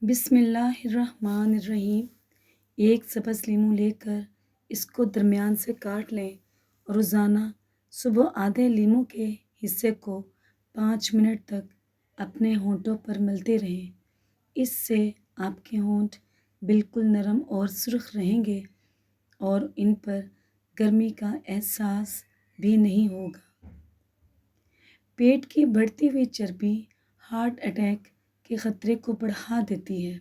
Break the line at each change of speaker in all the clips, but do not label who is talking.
بسم اللہ الرحمن الرحیم۔ ایک سبز لیمو لے کر اس کو درمیان سے کاٹ لیں اور روزانہ صبح آدھے لیمو کے حصے کو 5 منٹ تک اپنے ہونٹوں پر ملتے رہیں۔ اس سے آپ کے ہونٹ بالکل نرم اور سرخ رہیں گے اور ان پر گرمی کا احساس بھی نہیں ہوگا۔ پیٹ کی بڑھتی ہوئی چربی ہارٹ اٹیک کے خطرے کو بڑھا دیتی ہے۔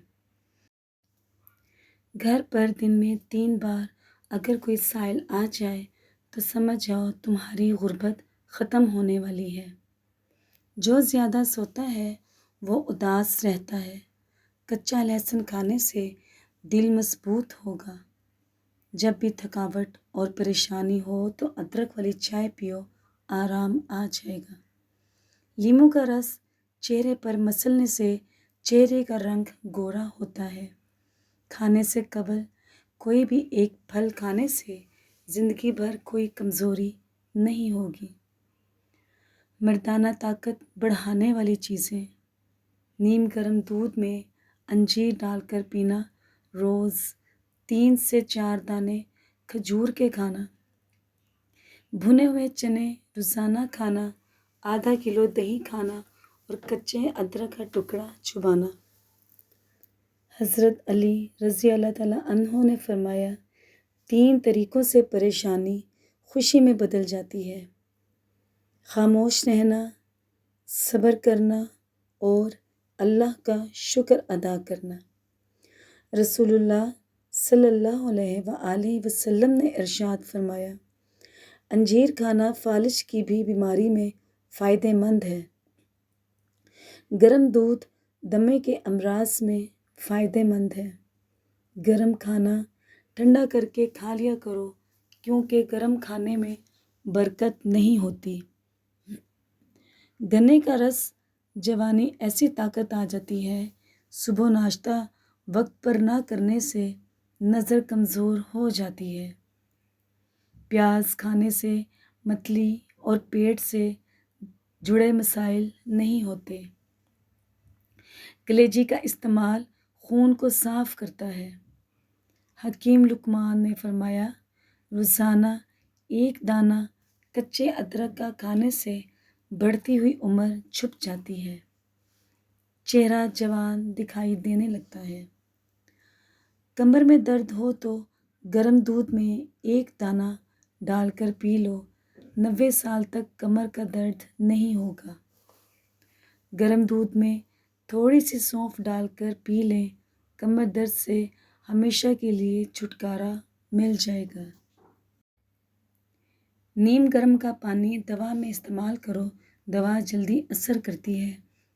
گھر پر دن میں 3 بار اگر کوئی سائل آ جائے تو سمجھ جاؤ تمہاری غربت ختم ہونے والی ہے۔ جو زیادہ سوتا ہے وہ اداس رہتا ہے۔ کچا لہسن کھانے سے دل مضبوط ہوگا۔ جب بھی تھکاوٹ اور پریشانی ہو تو ادرک والی چائے پیو، آرام آ جائے گا۔ لیمو کا رس چہرے پر مسلنے سے چہرے کا رنگ گورا ہوتا ہے۔ کھانے سے قبل کوئی بھی ایک پھل کھانے سے زندگی بھر کوئی کمزوری نہیں ہوگی۔ مردانہ طاقت بڑھانے والی چیزیں: نیم گرم دودھ میں انجیر ڈال کر پینا، روز 3 سے 4 دانے کھجور کے کھانا، بھنے ہوئے چنے روزانہ کھانا، آدھا کلو دہی کھانا اور کچے ادرک کا ٹکڑا چبانا۔ حضرت علی رضی اللہ تعالیٰ عنہ نے فرمایا، 3 طریقوں سے پریشانی خوشی میں بدل جاتی ہے: خاموش رہنا، صبر کرنا اور اللہ کا شکر ادا کرنا۔ رسول اللہ صلی اللہ علیہ وآلہ وسلم نے ارشاد فرمایا، انجیر کھانا فالج کی بھی بیماری میں فائدہ مند ہے۔ گرم دودھ دمے کے امراض میں فائدہ مند ہے۔ گرم کھانا ٹھنڈا کر کے کھا لیا کرو کیونکہ گرم کھانے میں برکت نہیں ہوتی۔ گنے کا رس جوانی ایسی طاقت آ جاتی ہے۔ صبح ناشتہ وقت پر نہ کرنے سے نظر کمزور ہو جاتی ہے۔ پیاز کھانے سے متلی اور پیٹ سے جڑے مسائل نہیں ہوتے۔ کلیجی کا استعمال خون کو صاف کرتا ہے۔ حکیم لقمان نے فرمایا، روزانہ 1 دانہ کچے ادرک کا کھانے سے بڑھتی ہوئی عمر چھپ جاتی ہے۔ چہرہ جوان دکھائی دینے لگتا ہے۔ کمر میں درد ہو تو گرم دودھ میں 1 دانہ ڈال کر پی لو، 90 سال تک کمر کا درد نہیں ہوگا۔ گرم دودھ میں تھوڑی سی سونف ڈال کر پی لیں، کمر درد سے ہمیشہ کے لیے چھٹکارا مل جائے گا۔ نیم گرم کا پانی دوا میں استعمال کرو، دوا جلدی اثر کرتی ہے۔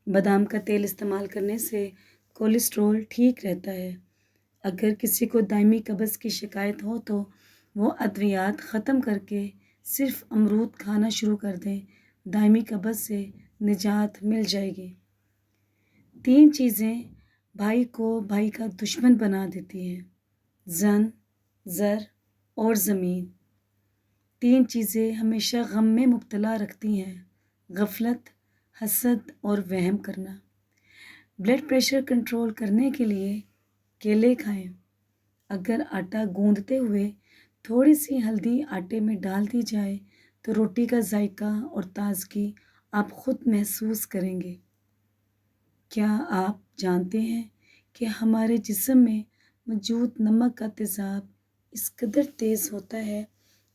بادام کا تیل استعمال کرنے سے کولیسٹرول ٹھیک رہتا ہے۔ اگر کسی کو دائمی قبض کی شکایت ہو تو وہ ادویات ختم کر کے صرف امرود کھانا شروع کر دیں، دائمی قبض سے نجات مل جائے گی۔ 3 چیزیں بھائی کو بھائی کا دشمن بنا دیتی ہیں: زن، زر اور زمین۔ 3 چیزیں ہمیشہ غم میں مبتلا رکھتی ہیں: غفلت، حسد اور وہم کرنا۔ بلڈ پریشر کنٹرول کرنے کے لیے کیلے کھائیں۔ اگر آٹا گوندتے ہوئے تھوڑی سی ہلدی آٹے میں ڈال دی جائے تو روٹی کا ذائقہ اور تازگی آپ خود محسوس کریں گے۔ کیا آپ جانتے ہیں کہ ہمارے جسم میں موجود نمک کا تیزاب اس قدر تیز ہوتا ہے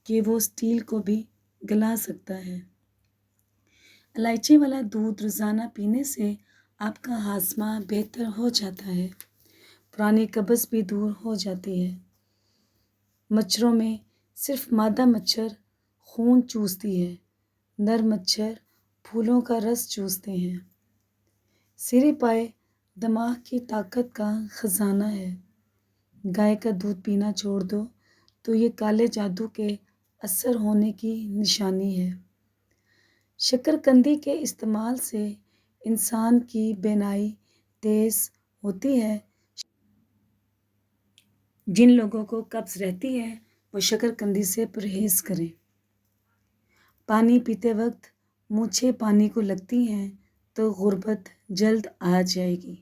کہ وہ اسٹیل کو بھی گلا سکتا ہے؟ الائچی والا دودھ روزانہ پینے سے آپ کا ہاضمہ بہتر ہو جاتا ہے، پرانی قبض بھی دور ہو جاتی ہے۔ مچھروں میں صرف مادہ مچھر خون چوستی ہے، نر مچھر پھولوں کا رس چوستے ہیں۔ سیری پائے دماغ کی طاقت کا خزانہ ہے۔ گائے کا دودھ پینا چھوڑ دو تو یہ کالے جادو کے اثر ہونے کی نشانی ہے۔ شکرقندی کے استعمال سے انسان کی بینائی تیز ہوتی ہے۔ جن لوگوں کو قبض رہتی ہے وہ شکرقندی سے پرہیز کریں۔ پانی پیتے وقت مونچھیں پانی کو لگتی ہیں تو غربت جلد آ جائے گی۔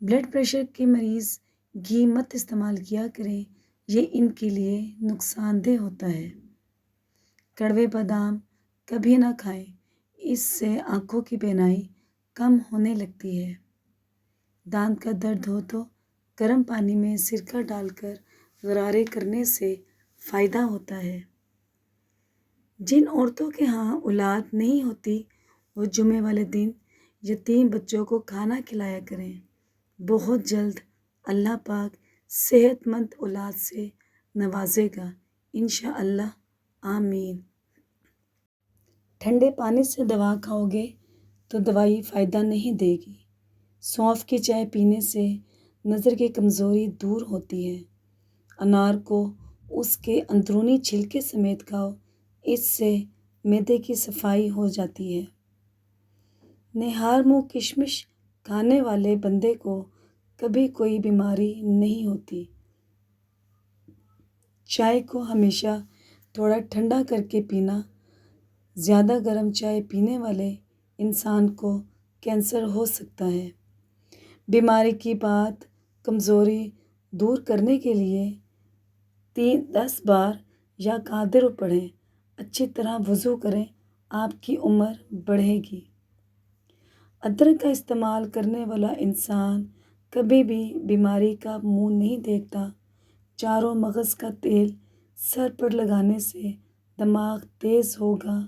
بلڈ پریشر کے مریض گھی مت استعمال کیا کریں، یہ ان کے لیے نقصان دہ ہوتا ہے۔ کڑوے بادام کبھی نہ کھائیں، اس سے آنکھوں کی بینائی کم ہونے لگتی ہے۔ دانت کا درد ہو تو گرم پانی میں سرکہ ڈال کر غرارے کرنے سے فائدہ ہوتا ہے۔ جن عورتوں کے ہاں اولاد نہیں ہوتی وہ جمعے والے دن یتیم بچوں کو کھانا کھلایا کریں، بہت جلد اللہ پاک صحت مند اولاد سے نوازے گا انشاءاللہ، آمین۔ ٹھنڈے پانی سے دوا کھاؤ گے تو دوائی فائدہ نہیں دے گی۔ سونف کی چائے پینے سے نظر کی کمزوری دور ہوتی ہے۔ انار کو اس کے اندرونی چھلکے سمیت کھاؤ، اس سے معدے کی صفائی ہو جاتی ہے۔ نہار منہ کشمش کھانے والے بندے کو کبھی کوئی بیماری نہیں ہوتی۔ چائے کو ہمیشہ تھوڑا ٹھنڈا کر کے پینا، زیادہ گرم چائے پینے والے انسان کو کینسر ہو سکتا ہے۔ بیماری کی بات کمزوری دور کرنے کے لیے 10 بار یا قادر پڑھیں، اچھی طرح وضو کریں، آپ کی عمر بڑھے گی۔ ادرک کا استعمال کرنے والا انسان کبھی بھی بیماری کا منہ نہیں دیکھتا۔ چاروں مغز کا تیل سر پر لگانے سے دماغ تیز ہوگا،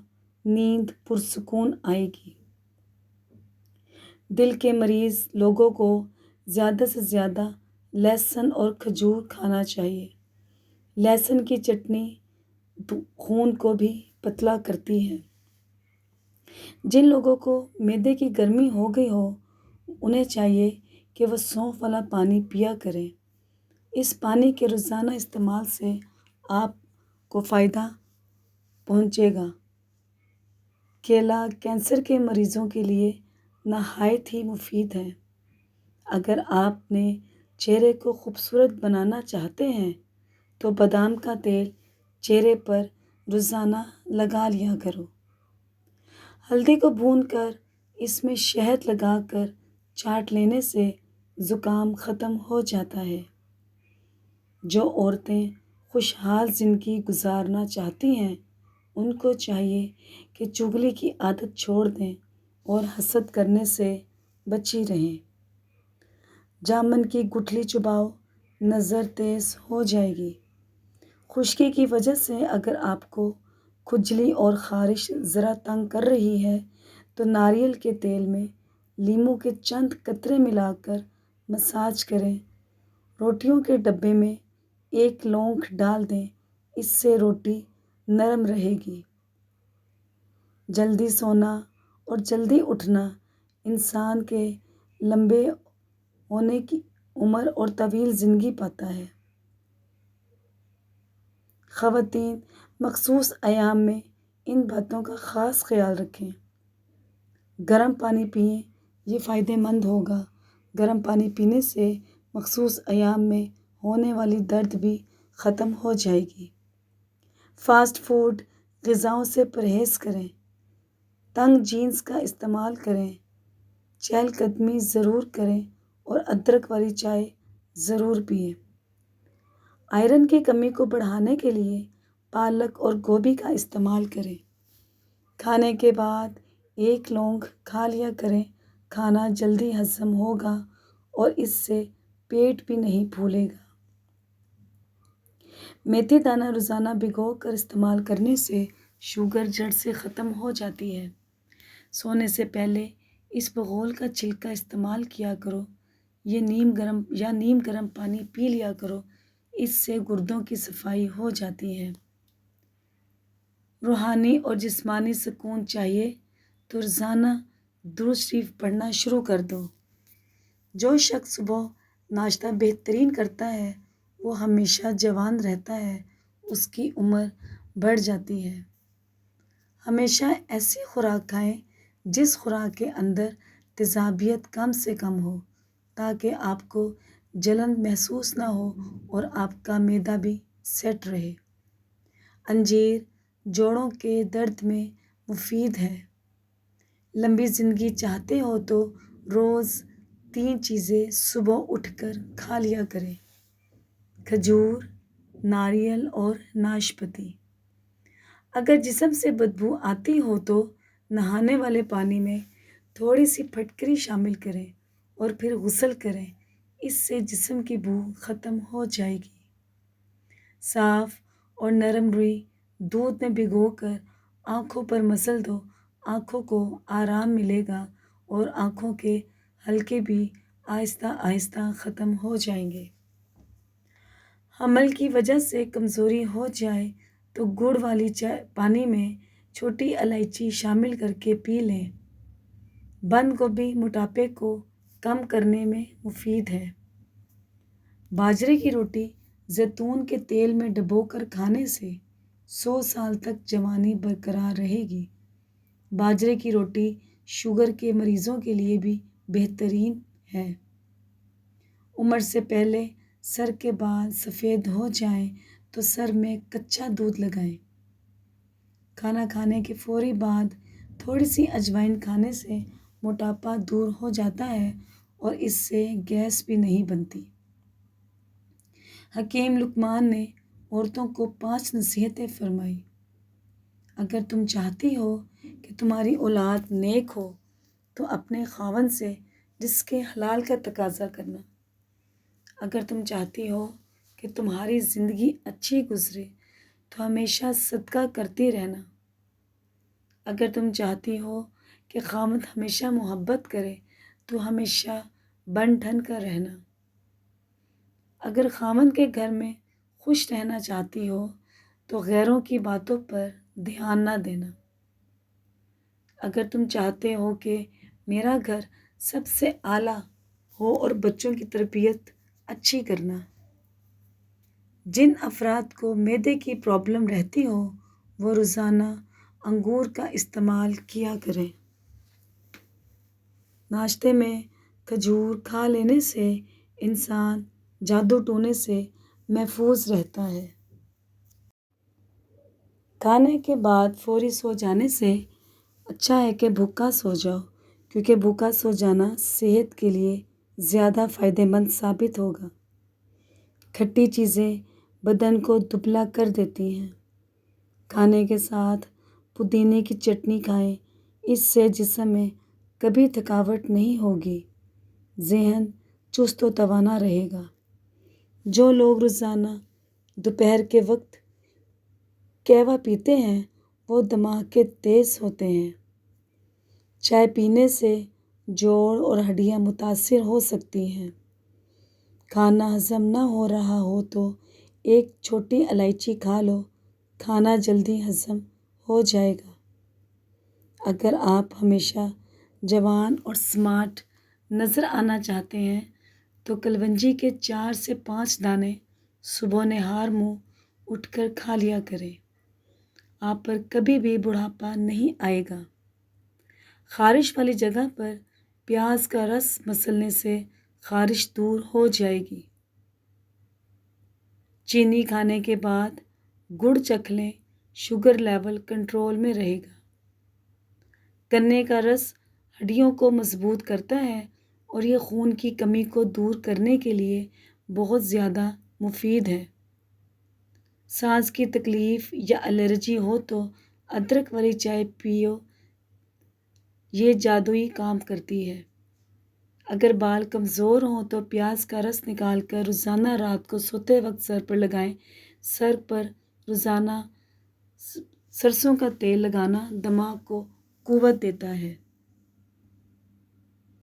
نیند پرسکون آئے گی۔ دل کے مریض لوگوں کو زیادہ سے زیادہ لہسن اور کھجور کھانا چاہیے۔ لہسن کی چٹنی خون کو بھی پتلا کرتی ہے۔ جن لوگوں کو معدے کی گرمی ہو گئی ہو انہیں چاہیے کہ وہ سونف والا پانی پیا کریں۔ اس پانی کے روزانہ استعمال سے آپ کو فائدہ پہنچے گا۔ کیلا کینسر کے مریضوں کے لیے نہایت ہی مفید ہے۔ اگر آپ نے چہرے کو خوبصورت بنانا چاہتے ہیں تو بادام کا تیل چہرے پر روزانہ لگا لیا کرو۔ ہلدی کو بھون کر اس میں شہد لگا کر چاٹ لینے سے زکام ختم ہو جاتا ہے۔ جو عورتیں خوشحال زندگی گزارنا چاہتی ہیں ان کو چاہیے کہ چغلی کی عادت چھوڑ دیں اور حسد کرنے سے بچی رہیں۔ جامن کی گٹھلی چباؤ، نظر تیز ہو جائے گی۔ خشکی کی وجہ سے اگر آپ کو کھجلی اور خارش ذرا تنگ کر رہی ہے تو ناریل کے تیل میں لیموں کے چند قطرے ملا کر مساج کریں۔ روٹیوں کے ڈبے میں 1 لونگ ڈال دیں، اس سے روٹی نرم رہے گی۔ جلدی سونا اور جلدی اٹھنا انسان کے لمبے ہونے کی عمر اور طویل زندگی پاتا ہے۔ خواتین مخصوص ایام میں ان باتوں کا خاص خیال رکھیں۔ گرم پانی پئیں، یہ فائدہ مند ہوگا۔ گرم پانی پینے سے مخصوص ایام میں ہونے والی درد بھی ختم ہو جائے گی۔ فاسٹ فوڈ غذاؤں سے پرہیز کریں۔ تنگ جینس کا استعمال کریں۔ چہل قدمی ضرور کریں اور ادرک والی چائے ضرور پئیں۔ آئرن کی کمی کو بڑھانے کے لیے پالک اور گوبھی کا استعمال کریں۔ کھانے کے بعد 1 لونگ کھا لیا کریں، کھانا جلدی ہضم ہوگا اور اس سے پیٹ بھی نہیں پھولے گا۔ میتھی دانہ روزانہ بھگو کر استعمال کرنے سے شوگر جڑ سے ختم ہو جاتی ہے۔ سونے سے پہلے اس بغول کا چھلکا استعمال کیا کرو، نیم گرم پانی پی لیا کرو، اس سے گردوں کی صفائی ہو جاتی ہے۔ روحانی اور جسمانی سکون چاہیے تو روزانہ درود شریف پڑھنا شروع کر دو۔ جو شخص صبح ناشتہ بہترین کرتا ہے وہ ہمیشہ جوان رہتا ہے، اس کی عمر بڑھ جاتی ہے۔ ہمیشہ ایسی خوراک کھائیں جس خوراک کے اندر تیزابیت کم سے کم ہو تاکہ آپ کو جلن محسوس نہ ہو اور آپ کا معدہ بھی سیٹ رہے۔ انجیر جوڑوں کے درد میں مفید ہے۔ لمبی زندگی چاہتے ہو تو روز 3 چیزیں صبح اٹھ کر کھا لیا کریں: کھجور، ناریل اور ناشپاتی۔ اگر جسم سے بدبو آتی ہو تو نہانے والے پانی میں تھوڑی سی پھٹکری شامل کریں اور پھر غسل کریں، اس سے جسم کی بو ختم ہو جائے گی۔ صاف اور نرم روئی دودھ میں بھگو کر آنکھوں پر مسل دو، آنکھوں کو آرام ملے گا اور آنکھوں کے حلقے بھی آہستہ آہستہ ختم ہو جائیں گے۔ حمل کی وجہ سے کمزوری ہو جائے تو گڑ والی پانی میں چھوٹی الائچی شامل کر کے پی لیں۔ بند گوبھی موٹاپے کو کم کرنے میں مفید ہے۔ باجرے کی روٹی زیتون کے تیل میں ڈبو کر کھانے سے 100 سال تک جوانی برقرار رہے گی۔ باجرے کی روٹی شوگر کے مریضوں کے لیے بھی بہترین ہے۔ عمر سے پہلے سر کے بال سفید ہو جائیں تو سر میں کچا دودھ لگائیں۔ کھانا کھانے کے فوری بعد تھوڑی سی اجوائن کھانے سے موٹاپا دور ہو جاتا ہے اور اس سے گیس بھی نہیں بنتی۔ حکیم لقمان نے عورتوں کو 5 نصیحتیں فرمائیں۔ اگر تم چاہتی ہو کہ تمہاری اولاد نیک ہو تو اپنے خاوند سے رزق حلال کا تقاضا کرنا۔ اگر تم چاہتی ہو کہ تمہاری زندگی اچھی گزرے تو ہمیشہ صدقہ کرتی رہنا۔ اگر تم چاہتی ہو کہ خاوند ہمیشہ محبت کرے تو ہمیشہ بن ٹھن کر رہنا۔ اگر خاوند کے گھر میں خوش رہنا چاہتی ہو تو غیروں کی باتوں پر دھیان نہ دینا۔ اگر تم چاہتے ہو کہ میرا گھر سب سے اعلیٰ ہو اور بچوں کی تربیت اچھی کرنا۔ جن افراد کو معدے کی پرابلم رہتی ہو وہ روزانہ انگور کا استعمال کیا کریں۔ ناشتے میں کھجور کھا لینے سے انسان جادو ٹونے سے محفوظ رہتا ہے۔ کھانے کے بعد فوری سو جانے سے اچھا ہے کہ بھوکا سو جاؤ، کیونکہ بھوکا سو جانا صحت کے لیے زیادہ فائدہ مند ثابت ہوگا۔ کھٹی چیزیں بدن کو دبلا کر دیتی ہیں۔ کھانے کے ساتھ پودینے کی چٹنی کھائیں، اس سے جسم میں کبھی تھکاوٹ نہیں ہوگی، ذہن چست و توانا رہے گا۔ جو لوگ روزانہ دوپہر کے وقت قہوہ پیتے ہیں وہ دماغ کے تیز ہوتے ہیں۔ چائے پینے سے جوڑ اور ہڈیاں متاثر ہو سکتی ہیں۔ کھانا ہضم نہ ہو رہا ہو تو ایک چھوٹی الائچی کھا لو، کھانا جلدی ہضم ہو جائے گا۔ اگر آپ ہمیشہ جوان اور سمارٹ نظر آنا چاہتے ہیں تو کلونجی کے 4 سے 5 دانے صبح نہار منہ اٹھ کر کھا لیا کریں۔ آپ پر کبھی بھی بڑھاپا نہیں آئے گا۔ خارش والی جگہ پر پیاز کا رس مسلنے سے خارش دور ہو جائے گی۔ چینی کھانے کے بعد گڑ چکھ لیں، شوگر لیول کنٹرول میں رہے گا۔ گنے کا رس ہڈیوں کو مضبوط کرتا ہے اور یہ خون کی کمی کو دور کرنے کے لیے بہت زیادہ مفید ہے۔ سانس کی تکلیف یا الرجی ہو تو ادرک والی چائے پیو، یہ جادوئی کام کرتی ہے۔ اگر بال کمزور ہوں تو پیاز کا رس نکال کر روزانہ رات کو سوتے وقت سر پر لگائیں۔ سر پر روزانہ سرسوں کا تیل لگانا دماغ کو قوت دیتا ہے۔